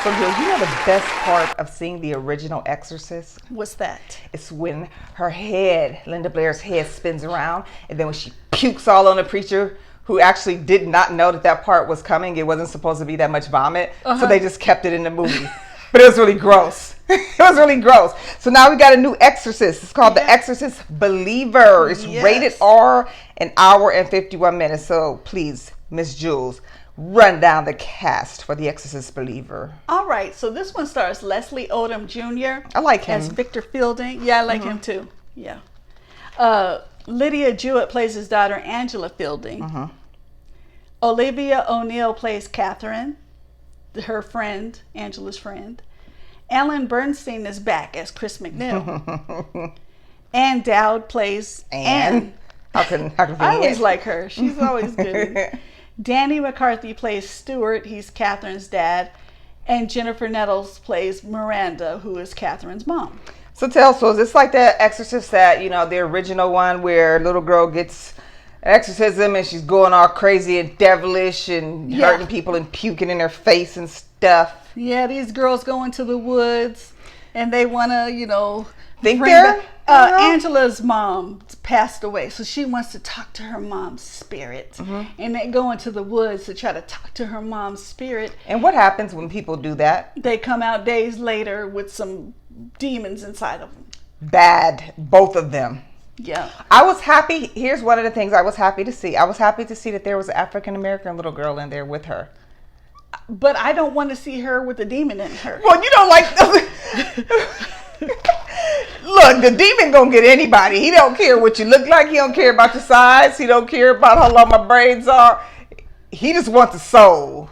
So, Jules, you know the best part of seeing the original Exorcist? What's that? It's when her head, Linda Blair's head, spins around, and then when she pukes all on the preacher, who actually did not know that that part was coming. It wasn't supposed to be that much vomit, so they just kept it in the movie. But it was really gross. It was really gross. So now we got a new Exorcist. It's called The Exorcist Believer. It's rated R, an hour and 51 minutes. So please, Miss Jules, run down the cast for The Exorcist Believer. All right, so this one stars Leslie Odom Jr. I like him. As Victor Fielding. Yeah, I like him too. Yeah. Lydia Jewett plays his daughter Angela Fielding. Olivia O'Neill plays Catherine, her friend, Angela's friend. Ellen Bernstein is back as Chris McNeil. Ann Dowd plays Anne. How can I always like her. She's always good. Danny McCarthy plays Stuart. He's Catherine's dad. And Jennifer Nettles plays Miranda, who is Catherine's mom. So is this like the Exorcist that, the original one where little girl gets exorcism and she's going all crazy and devilish and hurting people and puking in their face and stuff? Yeah, these girls go into the woods and they want to, think they're... Angela's mom passed away, so she wants to talk to her mom's spirit. And they go into the woods to try to talk to her mom's spirit. And what happens when people do that? They come out days later with some demons inside of them. Bad, both of them. Yeah. I was happy. Here's one of the things I was happy to see. I was happy to see that there was an African-American little girl in there with her. But I don't want to see her with a demon in her. Well, you don't like... Look, the demon gonna get anybody. He don't care what you look like. He don't care about your size. He don't care about how long my braids are. He just wants a soul.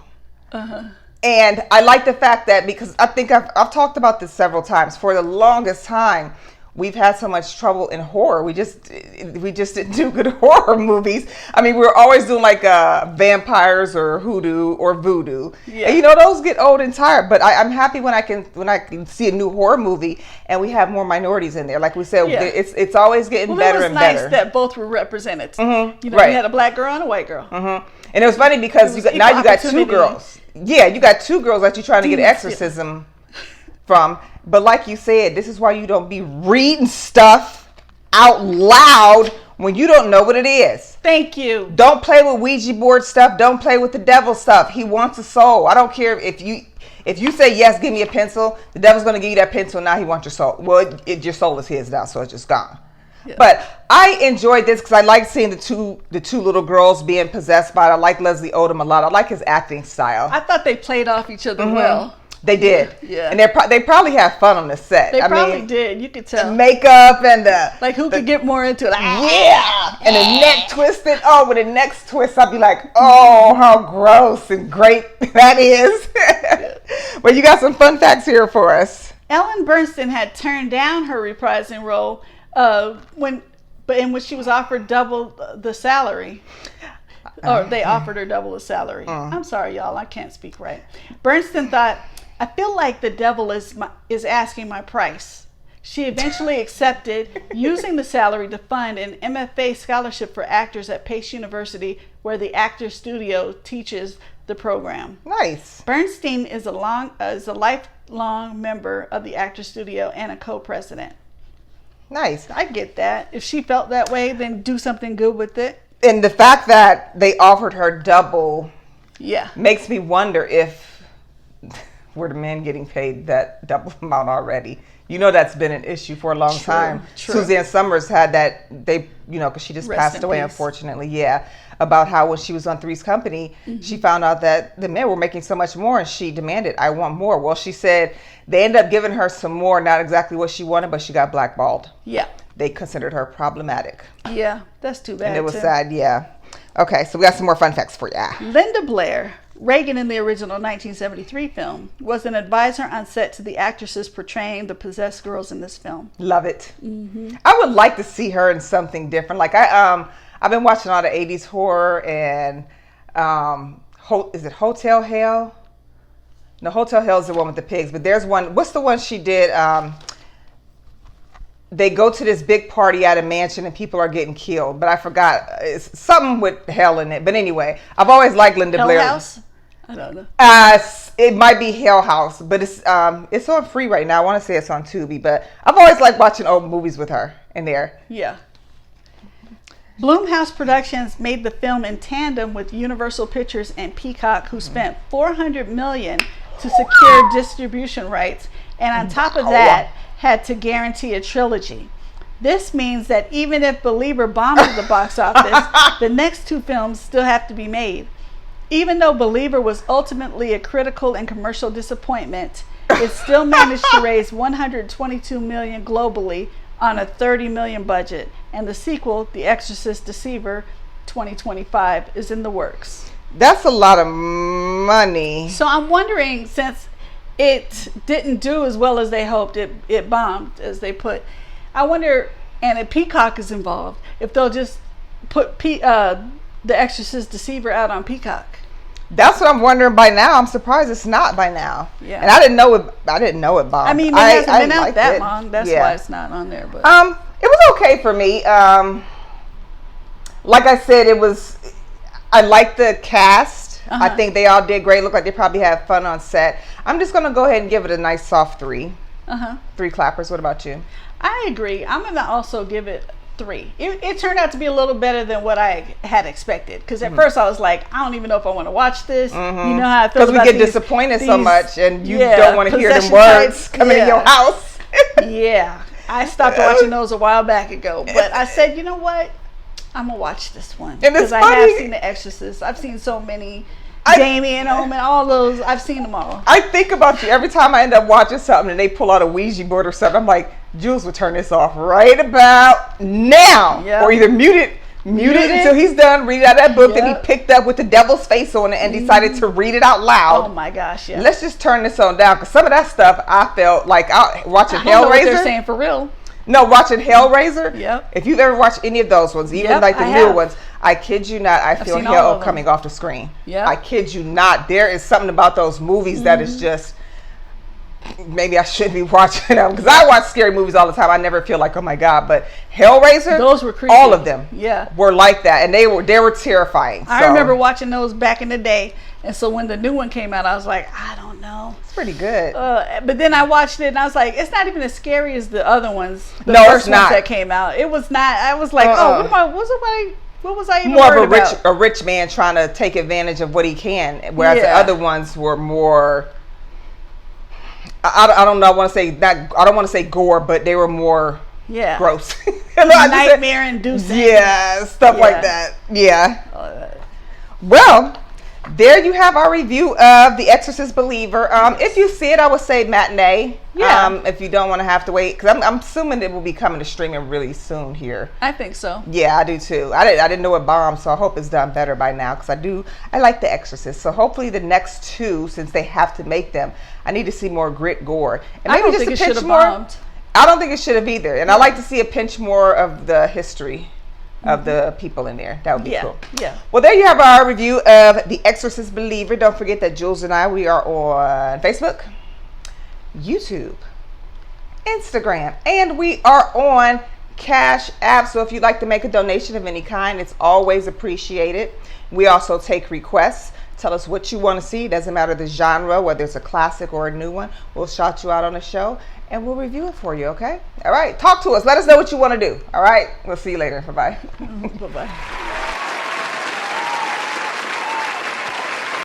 And I like the fact that, because I think I've talked about this several times. For the longest time, we've had so much trouble in horror. We just didn't do good horror movies. I mean, we were always doing like vampires or hoodoo or voodoo. Yeah. And those get old and tired. But I'm happy when I can see a new horror movie and we have more minorities in there. Like we said, it's always getting better and better. It was nice that both were represented. You had a black girl and a white girl. And it was funny because now you got two girls. Yeah, you got two girls that you're trying to get exorcism from. But like you said, this is why you don't be reading stuff out loud when you don't know what it is. Thank you. Don't play with Ouija board stuff. Don't play with the devil stuff. He wants a soul. I don't care if you say, yes, give me a pencil. The devil's going to give you that pencil. Now he wants your soul. Well, your soul is his now, so it's just gone. Yeah. But I enjoyed this because I like seeing the two little girls being possessed by it. I like Leslie Odom a lot. I like his acting style. I thought they played off each other well. They did. Yeah. And they probably had fun on the set. They probably did. You could tell. Makeup and like who could get more into it? Yeah. And the neck twisted. Oh, with the next twist, I'd be like, oh, how gross and great that is. But you got some fun facts here for us. Ellen Bernstein had turned down her reprising role in which she was offered double the salary. Or they offered her double the salary. I'm sorry, y'all. I can't speak right. Bernstein thought, I feel like the devil is asking my price. She eventually accepted, using the salary to fund an MFA scholarship for actors at Pace University, where the Actors Studio teaches the program. Nice. Bernstein is a lifelong member of the Actors Studio and a co-president. Nice. I get that. If she felt that way, then do something good with it. And the fact that they offered her double makes me wonder if were the men getting paid that double amount already. That's been an issue for a long time. True. Suzanne Summers had that, because she just passed away, unfortunately, about how when she was on Three's Company, she found out that the men were making so much more and she demanded, I want more. Well, she said they ended up giving her some more, not exactly what she wanted, but she got blackballed. Yeah. They considered her problematic. Yeah, that's too bad. And it was sad, Okay, so we got some more fun facts for you. Linda Blair, Reagan in the original 1973 film, was an advisor on set to the actresses portraying the possessed girls in this film. Love it. I would like to see her in something different. Like I've been watching all the 80s horror and is it Hotel Hell? No, Hotel Hell is the one with the pigs, but there's one. What's the one she did? They go to this big party at a mansion and people are getting killed, but I forgot. It's something with hell in it. But anyway, I've always liked Linda Blair. House? I don't know. It might be Hell House, but it's on free right now. I want to say it's on Tubi, but I've always liked watching old movies with her in there. Yeah. Blumhouse Productions made the film in tandem with Universal Pictures and Peacock, who spent $400 million to secure distribution rights, and on top of that, had to guarantee a trilogy. This means that even if Believer bombs at the box office, the next two films still have to be made. Even though Believer was ultimately a critical and commercial disappointment, it still managed to raise $122 million globally on a $30 million budget, and the sequel, The Exorcist Deceiver 2025, is in the works. That's a lot of money. So I'm wondering, since it didn't do as well as they hoped, it bombed, as they put. I wonder, and if Peacock is involved, if they'll just put The Exorcist Deceiver out on Peacock. That's what I'm wondering by now. I'm surprised it's not by now. Yeah. And I didn't know it bombed. I mean, it hasn't been out that long. That's why it's not on there. But it was okay for me. Like I said, I liked the cast. I think they all did great. Looked like they probably had fun on set. I'm just gonna go ahead and give it a nice soft 3. 3 clappers. What about you? I agree. I'm gonna also give it 3. It turned out to be a little better than what I had expected. Because at first I was like, I don't even know if I want to watch this. You know how I feel about because we get disappointed so much, and you yeah, don't want to hear them words coming in your house. Yeah, I stopped watching those a while back ago, but I said, you know what? I'm gonna watch this one because I have seen The Exorcist. I've seen so many. Damien, Omen, all those. I've seen them all. I think about you every time I end up watching something and they pull out a Ouija board or something. I'm like, Jules would turn this off right about now, or either mute it until he's done reading out that book that he picked up with the devil's face on it and decided to read it out loud. Oh my gosh! Yeah. Let's just turn this on down, because some of that stuff I felt like watching Hellraiser. I don't know what they're saying for real. No, watching Hellraiser. Yep. If you've ever watched any of those ones, even like the newer ones, I kid you not, I feel hell coming off the screen. Yeah. I kid you not. There is something about those movies that is just, maybe I shouldn't be watching them, because I watch scary movies all the time. I never feel like, oh my God. But Hellraiser, those were creepy. All of them were like that, and they were terrifying. I remember watching those back in the day, and so when the new one came out, I was like, I don't know. It's pretty good. But then I watched it, and I was like, it's not even as scary as the other ones. The no, first it's not. ones that came out. It was not. I was like, what was I even more worried of about? a rich man trying to take advantage of what he can, whereas the other ones were more. I don't know. I don't want to say gore, but they were more gross. Nightmare inducing. Yeah, stuff like that. Yeah. Well, there you have our review of The Exorcist Believer. If you see it, I would say matinee. Yeah. If you don't want to have to wait, because I'm assuming it will be coming to streaming really soon here. I think so. Yeah, I do too. I didn't know it bombed, so I hope it's done better by now, because I like The Exorcist. So hopefully the next two, since they have to make them, I need to see more grit gore. And maybe I don't just think a it pinch should more. have bombed. I don't think it should have either. And I like to see a pinch more of the history of the people in there. That would be cool. Yeah. Well, there you have our review of The Exorcist Believer. Don't forget that Jules and we are on Facebook, YouTube, Instagram, and we are on Cash App. So if you'd like to make a donation of any kind, it's always appreciated. We also take requests. Tell us what you want to see. Doesn't matter the genre, whether it's a classic or a new one. We'll shout you out on the show, and we'll review it for you, okay? All right. Talk to us. Let us know what you want to do. All right. We'll see you later. Bye-bye. Bye-bye.